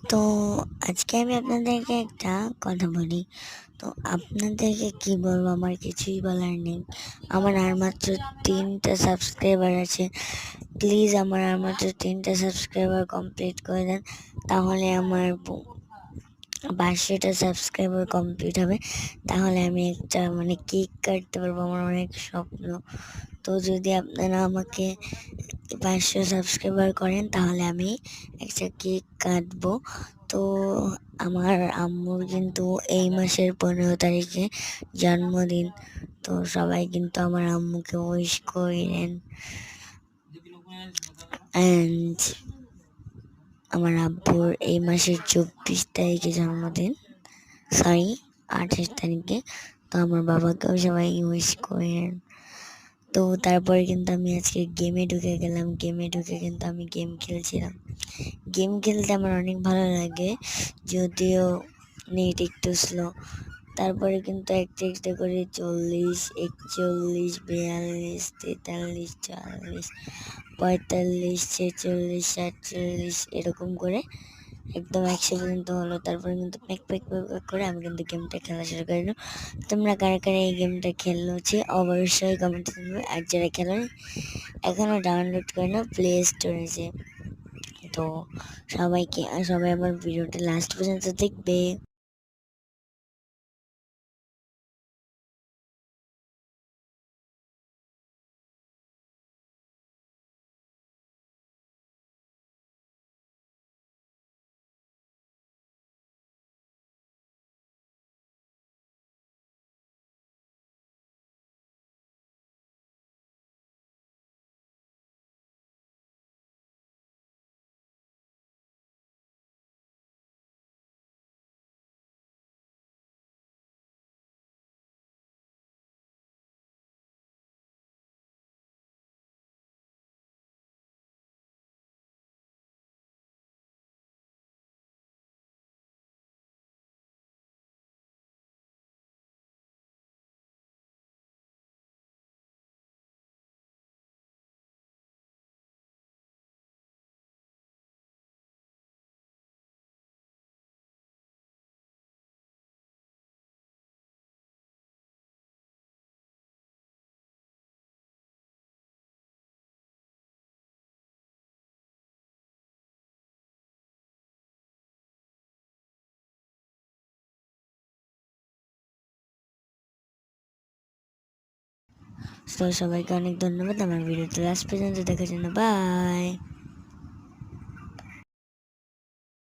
তো আজকে আমি আপনাদেরকে একটা কথা বলি। তো আপনাদেরকে কি বলবো, আমার কিছুই বলার নেই। আমার আর মাত্র 3টা সাবস্ক্রাইবার আছে। প্লিজ আমার আর মাত্র 3টা সাবস্ক্রাইবার কমপ্লিট করে দেন। তাহলে আমার 500টা সাবস্ক্রাইবার কমপ্লিট হবে। তাহলে আমি একটা কেক কাটতে পারবো, আমার অনেক স্বপ্ন। তো যদি আপনারা আমাকে 500 সাবস্ক্রাইবার করেন তাহলে আমি একটা কেক কাটবো। তো আমার আম্মুর কিন্তু এই মাসের 15 তারিখে জন্মদিন। তো সবাই কিন্তু আমার আম্মুকে উইশ করিলেন। অ্যান্ড আমার আব্বুর এই মাসের 24 তারিখে জন্মদিন, সরি 28 তারিখে। তো আমার বাবাকেও সবাই উইশ করেন। তো তারপরে কিন্তু আমি আজকে গেমে ঢুকে গেলাম। গেমে ঢুকে কিন্তু আমি গেম খেলছিলাম। গেম খেলতে আমার অনেক ভালো লাগে, যদিও নেট একটু স্লো। তারপরে কিন্তু একটা একটা করে 40, 41, 42, 43, 44, 45, 46, 47 এরকম করে একদম 100 পর্যন্ত হলো। তারপরে কিন্তু প্যাক প্যাক প্যাক প্যাক করে আমি কিন্তু গেমটা খেলা শুরু করে দিলাম। তোমরা কারা কারা এই গেমটা খেলেছি অবশ্যই কমেন্টে জানাবে। আর যারা খেলোনি এখনও ডাউনলোড করে নাও প্লে স্টোরে যে। তো সবাই আমার ভিডিওটা লাস্ট পর্যন্ত দেখবে। তো সবাইকে অনেক ধন্যবাদ আমার ভিডিওটা লাস্ট পর্যন্ত দেখার জন্য। বাই।